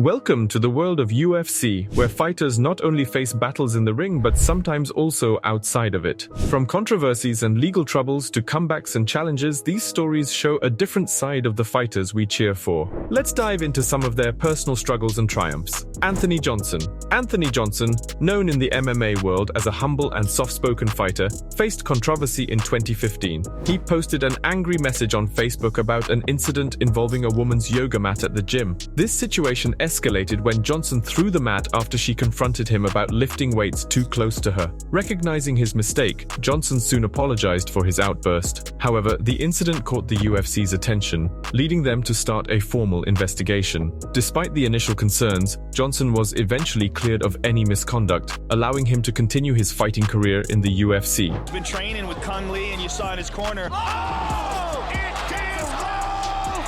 Welcome to the world of UFC, where fighters not only face battles in the ring but sometimes also outside of it. From controversies and legal troubles to comebacks and challenges, these stories show a different side of the fighters we cheer for. Let's dive into some of their personal struggles and triumphs. Anthony Johnson. Anthony Johnson, known in the MMA world as a humble and soft-spoken fighter, faced controversy in 2015. He posted an angry message on Facebook about an incident involving a woman's yoga mat at the gym. This situation escalated when Johnson threw the mat after she confronted him about lifting weights too close to her. Recognizing his mistake, Johnson soon apologized for his outburst. However, the incident caught the UFC's attention, leading them to start a formal investigation. Despite the initial concerns, Johnson was eventually cleared of any misconduct, allowing him to continue his fighting career in the UFC. He's been training with Kung Lee, and you saw in his corner. Oh, it can roll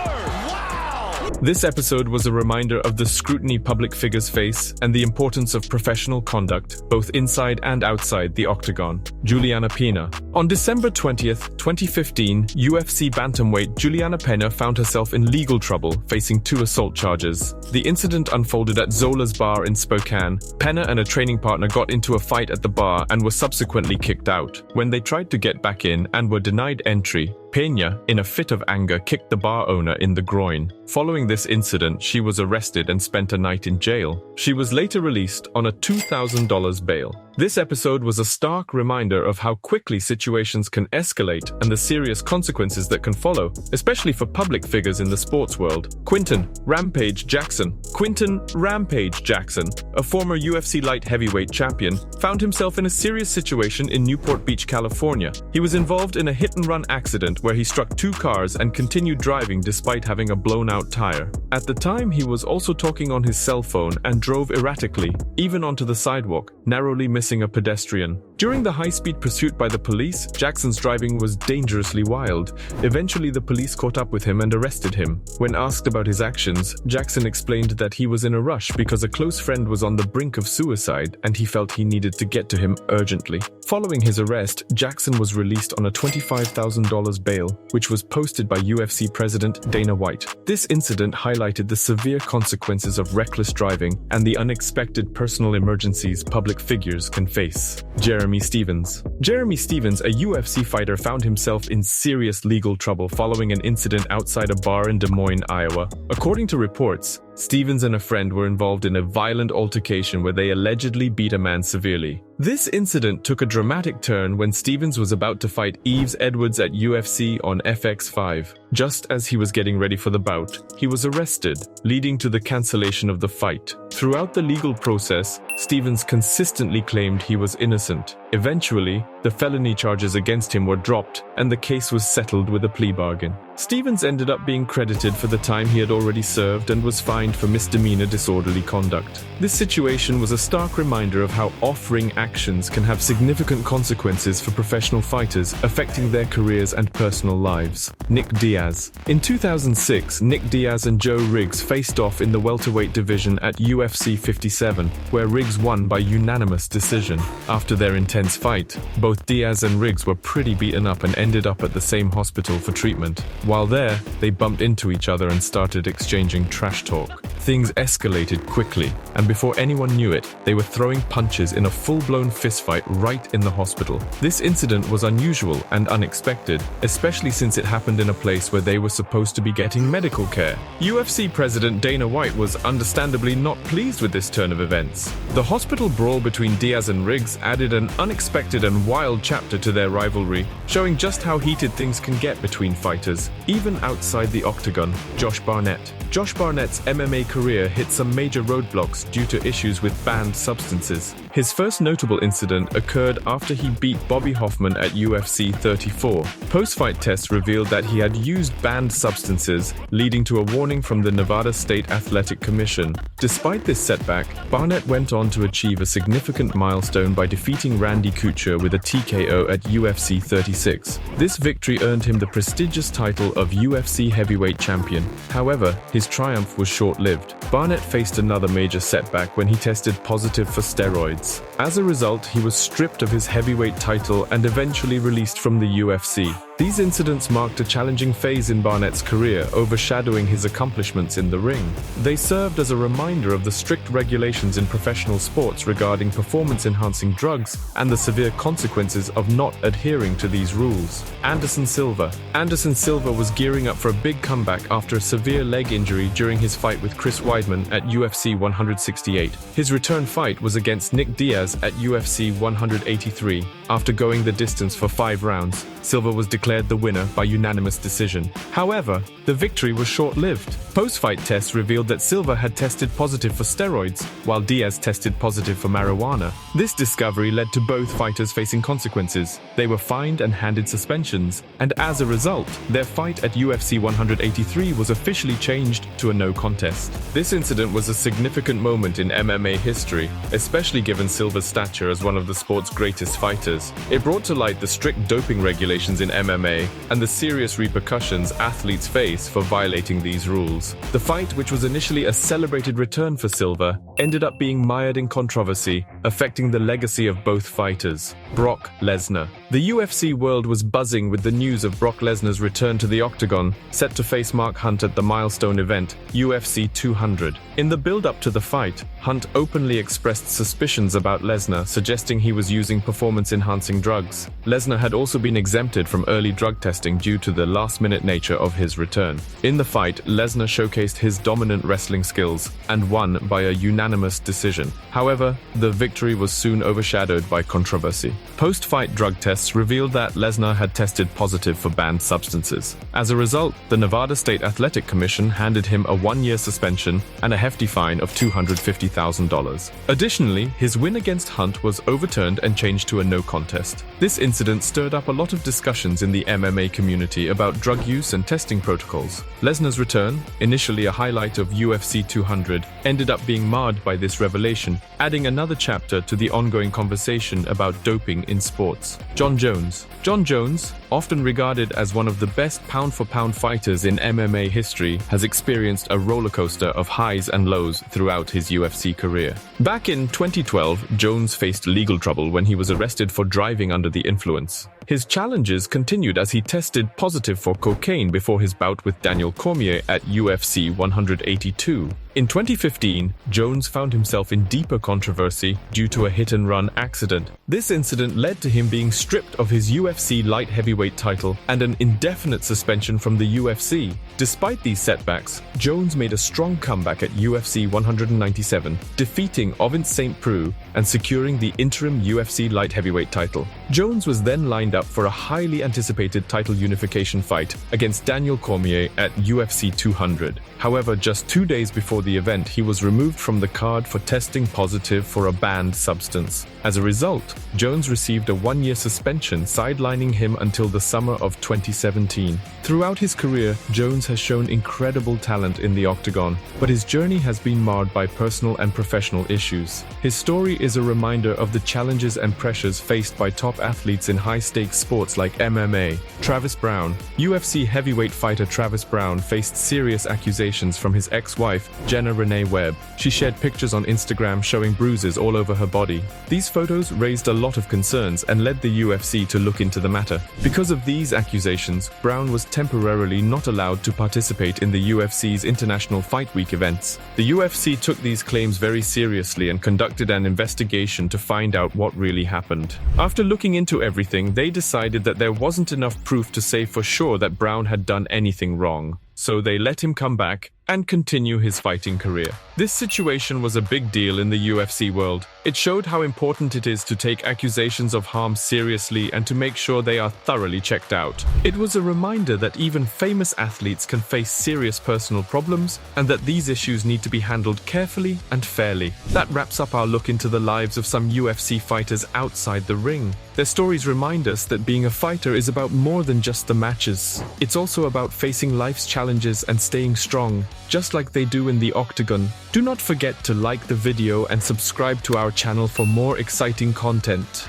over! Wow! This episode was a reminder of the scrutiny public figures face and the importance of professional conduct, both inside and outside the octagon. Juliana Pena. On December 20th, 2015, UFC bantamweight Juliana Pena found herself in legal trouble, facing 2 assault charges. The incident unfolded at Zola's bar in Spokane. Pena and a training partner got into a fight at the bar and were subsequently kicked out. When they tried to get back in and were denied entry, Pena, in a fit of anger, kicked the bar owner in the groin. Following this incident, she was arrested and spent a night in jail. She was later released on a $2,000 bail. This episode was a stark reminder of how quickly situations can escalate and the serious consequences that can follow, especially for public figures in the sports world. Quinton Rampage Jackson. Quinton Rampage Jackson, a former UFC light heavyweight champion, found himself in a serious situation in Newport Beach, California. He was involved in a hit-and-run accident where he struck 2 cars and continued driving despite having a blown-out tire. At the time, he was also talking on his cell phone and drove erratically, even onto the sidewalk, narrowly missing a pedestrian. During the high-speed pursuit by the police, Jackson's driving was dangerously wild. Eventually, the police caught up with him and arrested him. When asked about his actions, Jackson explained that he was in a rush because a close friend was on the brink of suicide and he felt he needed to get to him urgently. Following his arrest, Jackson was released on a $25,000 bail, which was posted by UFC President Dana White. This incident highlighted the severe consequences of reckless driving and the unexpected personal emergencies public figures can face. Jeremy Stephens. Jeremy Stephens, a UFC fighter, found himself in serious legal trouble following an incident outside a bar in Des Moines, Iowa. According to reports, Stephens and a friend were involved in a violent altercation where they allegedly beat a man severely. This incident took a dramatic turn when Stephens was about to fight Yves Edwards at UFC on FX5. Just as he was getting ready for the bout, he was arrested, leading to the cancellation of the fight. Throughout the legal process, Stephens consistently claimed he was innocent. Eventually, the felony charges against him were dropped, and the case was settled with a plea bargain. Stephens ended up being credited for the time he had already served and was fined for misdemeanor disorderly conduct. This situation was a stark reminder of how off-ring actions can have significant consequences for professional fighters, affecting their careers and personal lives. Nick Diaz. In 2006, Nick Diaz and Joe Riggs faced off in the welterweight division at UFC 57, where Riggs won by unanimous decision. After their intense fight, both Diaz and Riggs were pretty beaten up and ended up at the same hospital for treatment. While there, they bumped into each other and started exchanging trash talk. Things escalated quickly, and before anyone knew it, they were throwing punches in a full-blown fistfight right in the hospital. This incident was unusual and unexpected, especially since it happened in a place where they were supposed to be getting medical care. UFC President Dana White was understandably not pleased with this turn of events. The hospital brawl between Diaz and Riggs added an unexpected and wild chapter to their rivalry, showing just how heated things can get between fighters, even outside the octagon. Josh Barnett. Josh Barnett's MMA career hit some major roadblocks due to issues with banned substances. His first notable incident occurred after he beat Bobby Hoffman at UFC 34. Post-fight tests revealed that he had used banned substances, leading to a warning from the Nevada State Athletic Commission. Despite this setback, Barnett went on to achieve a significant milestone by defeating Randy Couture with a TKO at UFC 36. This victory earned him the prestigious title of UFC heavyweight champion. However, his triumph was short-lived. Barnett faced another major setback when he tested positive for steroids. As a result, he was stripped of his heavyweight title and eventually released from the UFC. These incidents marked a challenging phase in Barnett's career, overshadowing his accomplishments in the ring. They served as a reminder of the strict regulations in professional sports regarding performance-enhancing drugs and the severe consequences of not adhering to these rules. Anderson Silva. Anderson Silva was gearing up for a big comeback after a severe leg injury during his fight with Chris Weidman at UFC 168. His return fight was against Nick Diaz at UFC 183. After going the distance for 5 rounds, Silva was declared the winner by unanimous decision. However, the victory was short-lived. Post-fight tests revealed that Silva had tested positive for steroids, while Diaz tested positive for marijuana. This discovery led to both fighters facing consequences. They were fined and handed suspensions, and as a result, their fight at UFC 183 was officially changed to a no contest. This incident was a significant moment in MMA history, especially given Silva's stature as one of the sport's greatest fighters. It brought to light the strict doping regulations in MMA and the serious repercussions athletes face for violating these rules. The fight, which was initially a celebrated return for Silva, ended up being mired in controversy, affecting the legacy of both fighters. Brock Lesnar. The UFC world was buzzing with the news of Brock Lesnar's return to the octagon, set to face Mark Hunt at the milestone event, UFC 200. In the build-up to the fight, Hunt openly expressed suspicions about Lesnar, suggesting he was using performance-enhancing drugs. Lesnar had also been exempted from early drug testing due to the last-minute nature of his return. In the fight, Lesnar showcased his dominant wrestling skills and won by a unanimous decision. However, the victory was soon overshadowed by controversy. Post-fight drug tests revealed that Lesnar had tested positive for banned substances. As a result, the Nevada State Athletic Commission handed him a 1-year suspension and a hefty fine of $250,000. Additionally, his win against Hunt was overturned and changed to a no contest. This incident stirred up a lot of discussions in the MMA community about drug use and testing protocols. Lesnar's return, initially a highlight of UFC 200, ended up being marred by this revelation, adding another chapter to the ongoing conversation about doping in sports. Jon Jones. Jon Jones, often regarded as one of the best pound-for-pound fighters in MMA history, has experienced a rollercoaster of highs and lows throughout his UFC career. Back in 2012, Jones faced legal trouble when he was arrested for driving under the influence. His challenges continued as he tested positive for cocaine before his bout with Daniel Cormier at UFC 182. In 2015, Jones found himself in deeper controversy due to a hit-and-run accident. This incident led to him being stripped of his UFC light heavyweight title and an indefinite suspension from the UFC. Despite these setbacks, Jones made a strong comeback at UFC 197, defeating Ovince St. Preux and securing the interim UFC light heavyweight title. Jones was then lined up for a highly anticipated title unification fight against Daniel Cormier at UFC 200. However, just 2 days before the event, he was removed from the card for testing positive for a banned substance. As a result, Jones received a 1-year suspension, sidelining him until the summer of 2017. Throughout his career, Jones has shown incredible talent in the octagon, but his journey has been marred by personal and professional issues. His story is a reminder of the challenges and pressures faced by top athletes in high-stakes sports like MMA. Travis Browne. UFC heavyweight fighter Travis Browne faced serious accusations from his ex-wife, Jenna Renee Webb. She shared pictures on Instagram showing bruises all over her body. These photos raised a lot of concerns and led the UFC to look into the matter. Because of these accusations, Browne was temporarily not allowed to participate in the UFC's International Fight Week events. The UFC took these claims very seriously and conducted an investigation to find out what really happened. After looking into everything, they decided that there wasn't enough proof to say for sure that Browne had done anything wrong. So they let him come back and continue his fighting career. This situation was a big deal in the UFC world. It showed how important it is to take accusations of harm seriously and to make sure they are thoroughly checked out. It was a reminder that even famous athletes can face serious personal problems and that these issues need to be handled carefully and fairly. That wraps up our look into the lives of some UFC fighters outside the ring. Their stories remind us that being a fighter is about more than just the matches. It's also about facing life's challenges and staying strong, just like they do in the octagon. Do not forget to like the video and subscribe to our channel for more exciting content.